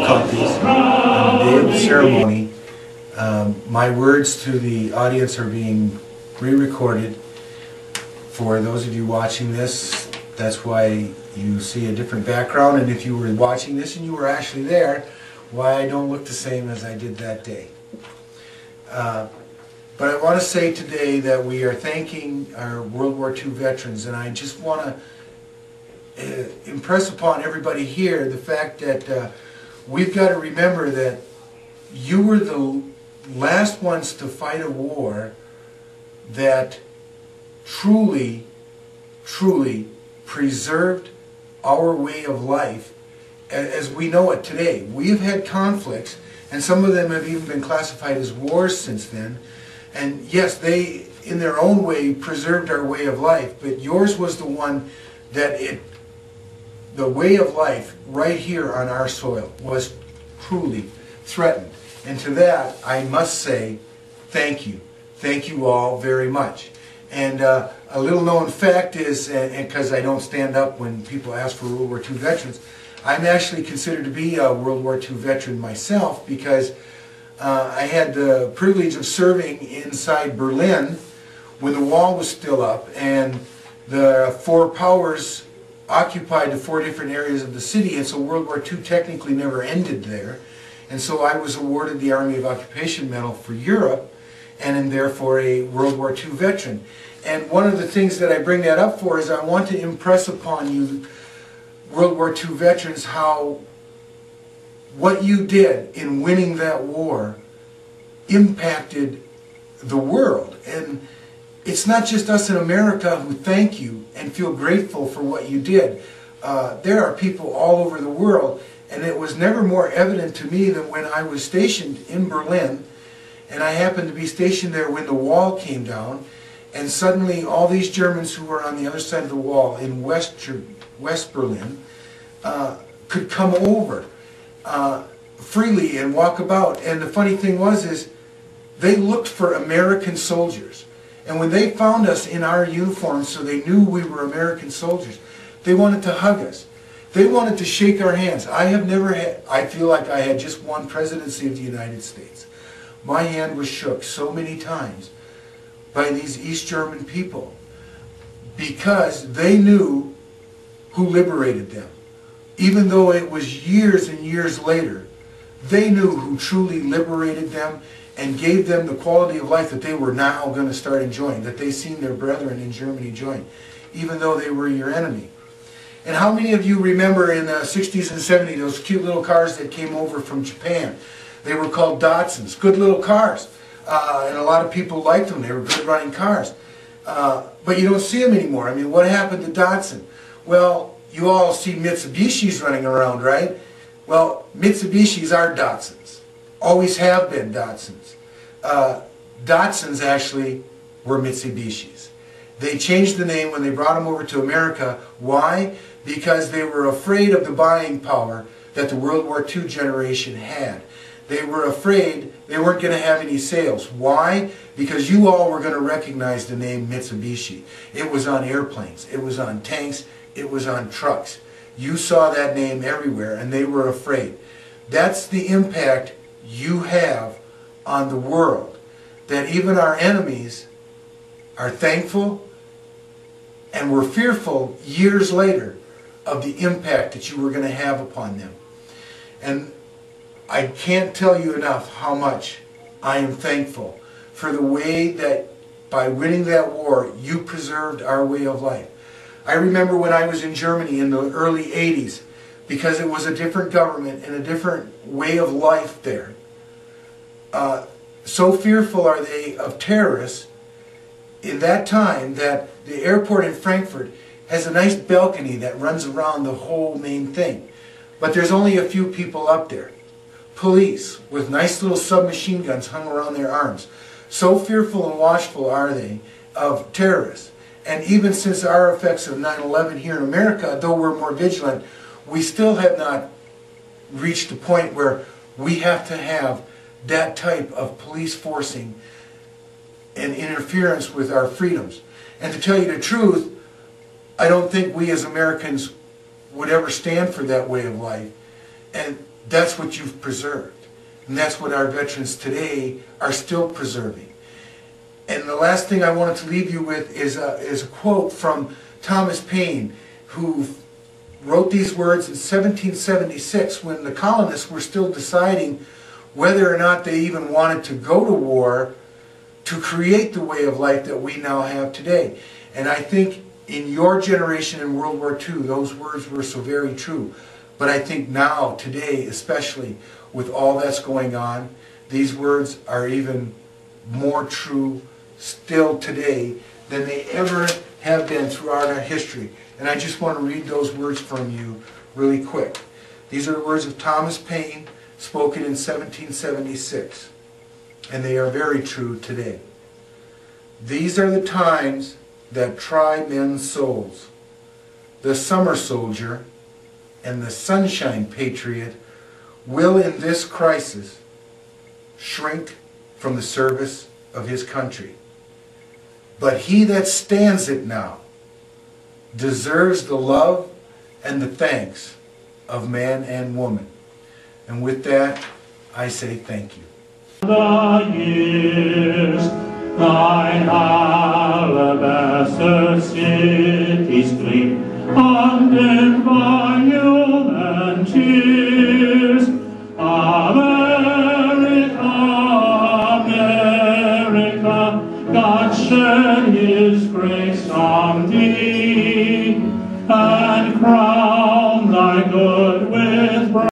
difficulties on the day of the ceremony. My words to the audience are being re-recorded. For those of you watching this, that's why you see a different background, and if you were watching this and you were actually there, why I don't look the same as I did that day. But I want to say today that we are thanking our World War II veterans, and I just want to impress upon everybody here the fact that we've got to remember that you were the last ones to fight a war that truly preserved our way of life as we know it today. We have had conflicts, and some of them have even been classified as wars since then. And yes, they, in their own way, preserved our way of life, but yours was the one that the way of life right here on our soil was truly threatened. And to that, I must say, thank you. Thank you all very much. And a little known fact is, and because I don't stand up when people ask for World War II veterans, I'm actually considered to be a World War II veteran myself, because I had the privilege of serving inside Berlin when the wall was still up, and the four powers occupied the four different areas of the city, and so World War II technically never ended there. And so I was awarded the Army of Occupation Medal for Europe, and am therefore a World War II veteran. And one of the things that I bring that up for is I want to impress upon you, World War II veterans, how what you did in winning that war impacted the world. And it's not just us in America who thank you and feel grateful for what you did. There are people all over the world, and it was never more evident to me than when I was stationed in Berlin, and I happened to be stationed there when the wall came down, and suddenly all these Germans who were on the other side of the wall in West Berlin could come over freely and walk about. And the funny thing was they looked for American soldiers. And when they found us in our uniforms, so they knew we were American soldiers, they wanted to hug us. They wanted to shake our hands. I feel like I had just one presidency of the United States. My hand was shook so many times by these East German people because they knew who liberated them. Even though it was years and years later, they knew who truly liberated them and gave them the quality of life that they were now going to start enjoying, that they seen their brethren in Germany enjoying, even though they were your enemy. And how many of you remember in the 60s and 70s those cute little cars that came over from Japan? They were called Datsuns, good little cars. And a lot of people liked them. They were good running cars. But you don't see them anymore. I mean, what happened to Datsun? Well, you all see Mitsubishis running around, right? Well, Mitsubishis are Datsuns. Always have been Datsuns. Datsuns actually were Mitsubishis. They changed the name when they brought them over to America. Why? Because they were afraid of the buying power that the World War II generation had. They were afraid they weren't going to have any sales. Why? Because you all were going to recognize the name Mitsubishi. It was on airplanes. It was on tanks. It was on trucks. You saw that name everywhere, and they were afraid. That's the impact you have on the world, that even our enemies are thankful and were fearful years later of the impact that you were going to have upon them. And I can't tell you enough how much I am thankful for the way that by winning that war, you preserved our way of life. I remember when I was in Germany in the early 80s, because it was a different government and a different way of life there. So fearful are they of terrorists in that time that the airport in Frankfurt has a nice balcony that runs around the whole main thing. But there's only a few people up there. Police with nice little submachine guns hung around their arms. So fearful and watchful are they of terrorists. And even since our effects of 9/11 here in America, though we're more vigilant, we still have not reached the point where we have to have that type of police forcing and interference with our freedoms. And to tell you the truth, I don't think we as Americans would ever stand for that way of life. And that's what you've preserved. And that's what our veterans today are still preserving. And the last thing I wanted to leave you with is a quote from Thomas Paine, who wrote these words in 1776 when the colonists were still deciding whether or not they even wanted to go to war to create the way of life that we now have today. And I think in your generation in World War II, those words were so very true. But I think now, today, especially with all that's going on, these words are even more true still today than they ever have been throughout our history. And I just want to read those words from you really quick. These are the words of Thomas Paine, spoken in 1776. And they are very true today. These are the times that try men's souls. The summer soldier and the sunshine patriot will in this crisis shrink from the service of his country. But he that stands it now deserves the love and the thanks of man and woman. And with that, I say thank you. The years, thine alabaster cities gleam, haunted by you.